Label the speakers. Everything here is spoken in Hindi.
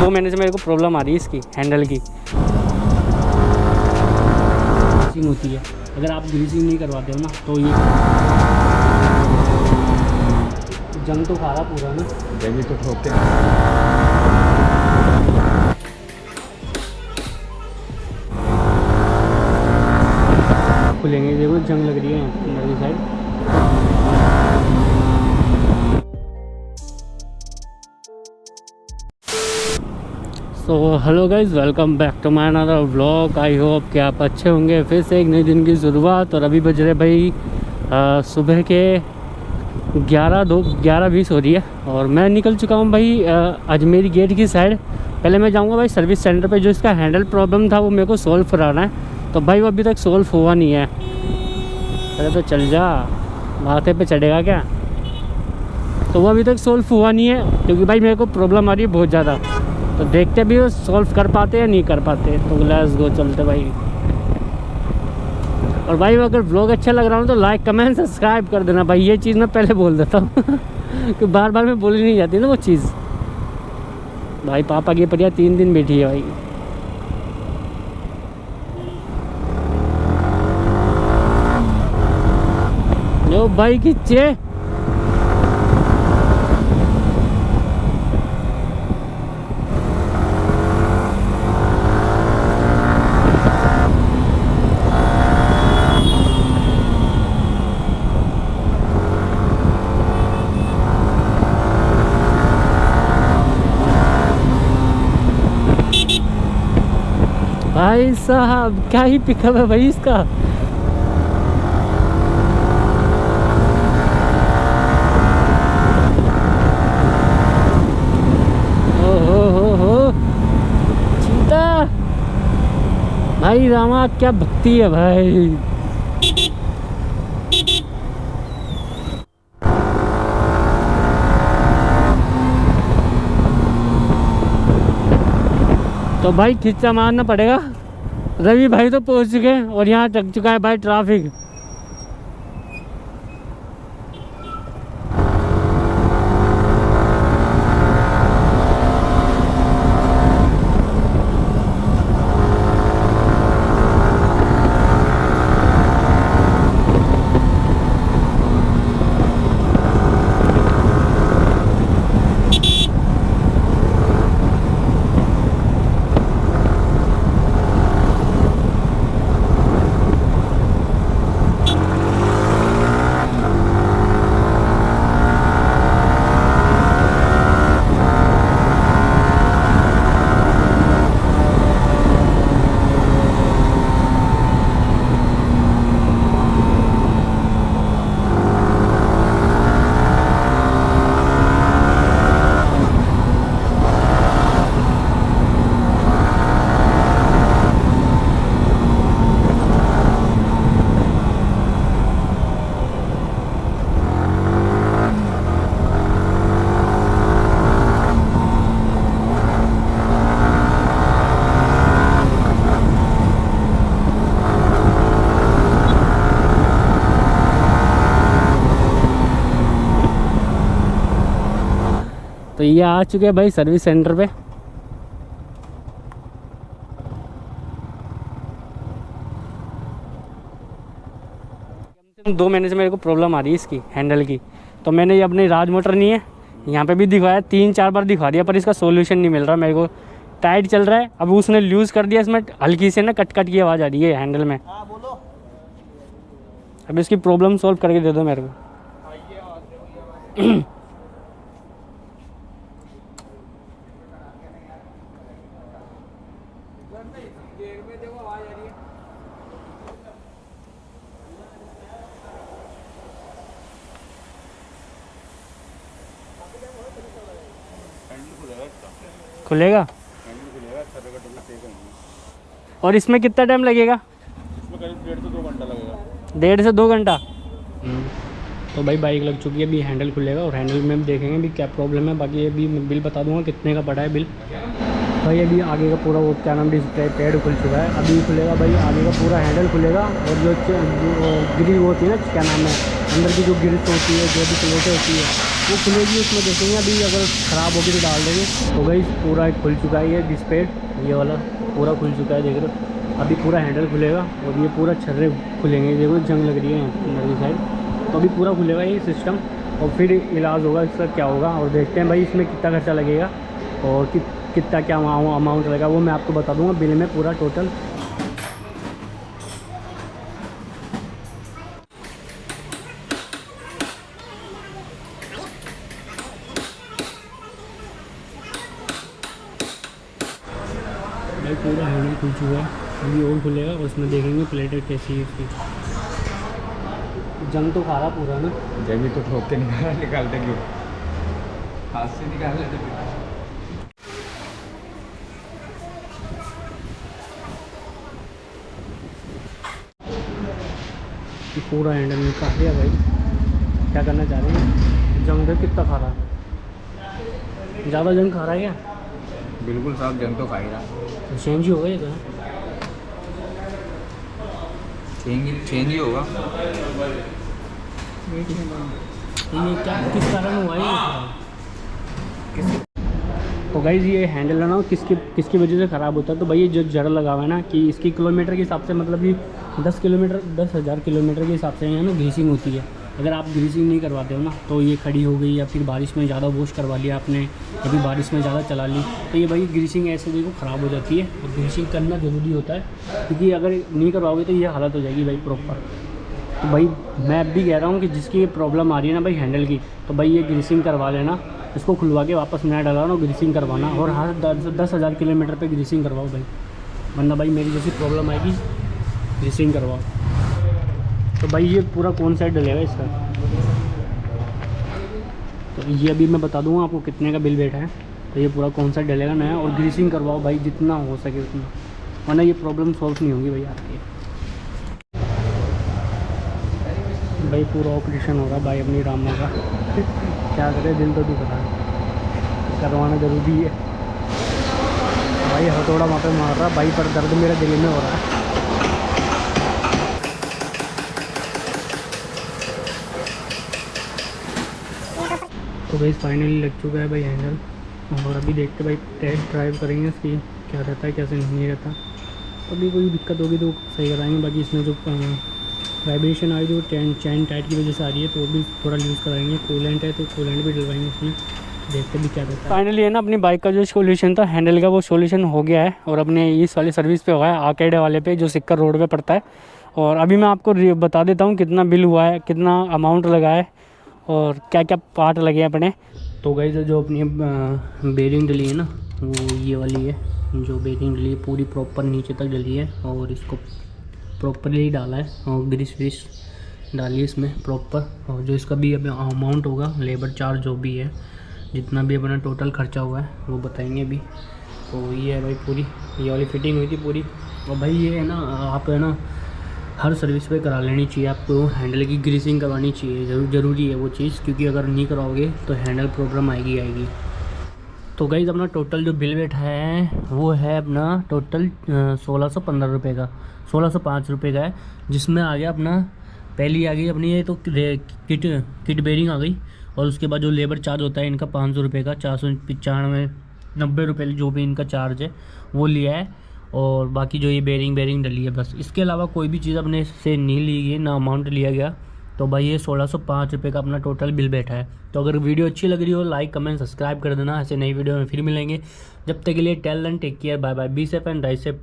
Speaker 1: 2 महीने से मेरे को प्रॉब्लम आ रही है इसकी हैंडल की, ग्रीसिंग होती है। अगर आप ग्रीसिंग नहीं करवाते हो ना तो ये जंग तो खा रहा पूरा ना,
Speaker 2: जंग तो ठोकते
Speaker 1: खुलेंगे। देखो जंग लग रही है अंदर की side. So hello guys, welcome back to my another vlog. I hope कि आप अच्छे होंगे। फिर से एक नए दिन की शुरुआत। और अभी बज रहे भाई सुबह के 11:20 हो रही है और मैं निकल चुका हूँ भाई अजमेर गेट की साइड। पहले मैं जाऊँगा भाई सर्विस सेंटर पे, जो इसका हैंडल प्रॉब्लम था वो मेरे को सॉल्व कराना है। तो भाई वो अभी तक सॉल्व हुआ नहीं है। अरे तो चल जा, माथे पे चढ़ेगा क्या। तो वो अभी तक सॉल्व हुआ नहीं है क्योंकि भाई मेरे को प्रॉब्लम आ रही है बहुत ज़्यादा। तो देखते भी वो सॉल्व कर पाते या नहीं कर पाते। तो लेट्स गो, चलते भाई। और भाई अगर व्लॉग अच्छा लग रहा हो तो लाइक कमेंट सब्सक्राइब कर देना भाई। ये चीज़ मैं पहले बोल देता हूँ कि बार बार में बोली नहीं जाती ना वो चीज़। भाई पापा की परिया 3 दिन बैठी है भाई। जो भाई खींचे भाई साहब, क्या ही पिकअप है भाई इसका। हो चीता भाई, रामा क्या भक्ति है भाई। तो भाई खिच्चा मारना पड़ेगा। रवि भाई तो पहुंच चुके हैं और यहाँ टक चुका है भाई ट्रैफिक। तो ये आ चुके हैं भाई सर्विस सेंटर पे। 2 महीने से मेरे को प्रॉब्लम आ रही है इसकी हैंडल की। तो मैंने ये अपनी राज मोटर नहीं है, यहाँ पे भी दिखवाया, 3-4 बार दिखा दिया पर इसका सोल्यूशन नहीं मिल रहा मेरे को। टाइट चल रहा है। अब उसने लूज़ कर दिया, इसमें हल्की से ना कट कट की आवाज़ आ रही है हैंडल में। अब इसकी प्रॉब्लम सॉल्व करके दे दो मेरे को। खुलेगा। और इसमें कितना टाइम लगेगा?
Speaker 2: इसमें करीब 1.5 से 2 घंटा लगेगा।
Speaker 1: 1.5 से 2 घंटा। तो भाई बाइक लग चुकी है, अभी हैंडल खुलेगा और हैंडल में भी देखेंगे भी क्या प्रॉब्लम है। बाकी अभी मैं बिल बता दूंगा कितने का पड़ा है बिल। भाई अभी आगे का पूरा वो क्या नाम डिस्प्ले पैड खुल चुका है। अभी खुलेगा भाई आगे का पूरा हैंडल खुलेगा। और जो ग्रिल होती है ना, क्या नाम है, अंदर की जो ग्रिल्स होती है, जो भी प्लेटें होती है वो खुलेगी, उसमें देखेंगे अभी अगर ख़राब होगी तो डाल देंगे। तो गाइस पूरा खुल चुका है ये डिस्पेड, ये वाला पूरा खुल चुका है, देख रहे हो। अभी पूरा हैंडल खुलेगा और ये पूरा छर्रे खुलेंगे, देखो जंग लग रही है अंदर की साइड। तो अभी पूरा खुलेगा ये सिस्टम और फिर इलाज होगा इसका क्या होगा, और देखते हैं भाई इसमें कितना खर्चा लगेगा और कितना क्या अमाउंट लगेगा वो मैं आपको बता दूंगा बिल में पूरा टोटल। भाई पूरा हैंडल खुल चुका है, अभी और खुलेगा और उसमें देखेंगे प्लेटें कैसी है इसकी। जंग तो खा रहा पूरा ना,
Speaker 2: जब भी तो ठोक के निकालते क्यों, हाथ से निकाल लेते फिर।
Speaker 1: पूरा हैंडल निकाल दिया भाई। क्या करना चाह रहे हैं, जंग देख कितना खा रहा है, ज़्यादा जंग खा रहा है क्या?
Speaker 2: बिल्कुल साहब, जंग तो खा ही रहा,
Speaker 1: चेंज ही होगा ये तो,
Speaker 2: चेंज ही होगा।
Speaker 1: ये क्या किस कारण हुआ है ये? तो गाइज़ ये हैंडल है ना किसकी वजह से ख़राब होता है, तो भाई ये जो जड़ लगा हुआ है ना कि इसकी किलोमीटर के हिसाब से, मतलब कि 10,000 किलोमीटर के हिसाब से यहाँ ना ग्रीसिंग होती है। अगर आप ग्रीसिंग नहीं करवाते हो ना तो ये खड़ी हो गई, या फिर बारिश में ज़्यादा वॉश करवा लिया आपने, या फिर बारिश में ज़्यादा चला ली, तो ये भाई ग्रीसिंग ऐसे देखो ख़राब हो जाती है। और ग्रीसिंग करना ज़रूरी होता है, क्योंकि अगर नहीं करवाओगे तो ये हालत हो जाएगी भाई प्रॉपर। तो भाई मैं अब भी कह रहा हूँ कि जिसकी प्रॉब्लम आ रही है ना भाई हैंडल की, तो भाई ये ग्रीसिंग करवा लेना, इसको खुलवा के वापस नया डलाना और ग्रीसिंग करवाना, और हर 10,000 किलोमीटर पे ग्रीसिंग करवाओ भाई, वरना भाई मेरी जैसी प्रॉब्लम आएगी, ग्रीसिंग करवाओ। तो भाई ये पूरा कौन साइड डलेगा इसका, तो ये अभी मैं बता दूंगा आपको कितने का बिल बैठा है। तो ये पूरा कौन साइड डलेगा नया, और ग्रीसिंग करवाओ भाई जितना हो सके उतना, वरना ये प्रॉब्लम सॉल्व नहीं होगी भाई आपकी। भाई पूरा ऑपरेशन होगा भाई अपनी रामा का क्या करे, दिल तो दुख रहा है, करवाना ज़रूरी है भाई। हथौड़ा वहाँ पे मार रहा भाई, पर दर्द मेरे दिल में हो रहा है। तो भाई फाइनली लग चुका है भाई हैंडल, और अभी देखते भाई टेस्ट ड्राइव करेंगे इसकी क्या रहता है कैसे नहीं रहता। तो अभी कोई दिक्कत होगी तो सही कराएंगे, बाकी इसमें जो वाइब्रेशन आ रही है जो चैन टाइट की वजह से आ रही है तो वो भी थोड़ा यूज़ कराएंगे। कूलेंट है तो कूलेंट भी डलवाएंगे इसमें, देखते भी क्या रहता है। फाइनली है ना अपनी बाइक का जो सोल्यूशन था हैंडल का वो सोल्यूशन हो गया है, और अपने इस वाली सर्विस पे हुआ है आर्केड वाले पे जो सिक्कर रोड पे पड़ता है। और अभी मैं आपको बता देता हूँ कितना बिल हुआ है, कितना अमाउंट लगा है और क्या क्या पार्ट लगे अपने। तो गाइस जो अपनी बेरिंग डली है ना वो ये वाली है, जो बेरिंग डली है पूरी प्रॉपर नीचे तक डली है, और इसको प्रॉपरली डाला है और ग्रीस व्रीस डाली है इसमें प्रॉपर। और जो इसका भी अपना अमाउंट होगा, लेबर चार्ज जो भी है, जितना भी अपना टोटल खर्चा हुआ है वो बताएंगे अभी। तो ये है भाई पूरी ये वाली फिटिंग हुई थी पूरी। और भाई ये है ना आप है ना हर सर्विस पे करा लेनी चाहिए, आपको हैंडल की ग्रीसिंग करवानी चाहिए, ज़रूरी है वो चीज़, क्योंकि अगर नहीं कराओगे तो हैंडल प्रॉब्लम आएगी। तो गाइस अपना टोटल जो बिल बैठा है वो है अपना टोटल 1615 रुपये का, 1605 रुपये का है, जिसमें आ गया अपना पहली आ गई अपनी ये तो किट बेरिंग आ गई, और उसके बाद जो लेबर चार्ज होता है इनका 500 रुपये का, 495 90 रुपये जो भी इनका चार्ज है वो लिया है, और बाकी जो ये बेरिंग डली है बस। इसके अलावा कोई भी चीज़ अपने से नहीं ली गई, ना अमाउंट लिया गया। तो भाई ये 1605 रुपये का अपना टोटल बिल बैठा है। तो अगर वीडियो अच्छी लग रही हो लाइक कमेंट सब्सक्राइब कर देना, ऐसे नई वीडियो में फिर मिलेंगे। जब तक के लिए टेल एंड take care, bye bye, be safe and drive safe.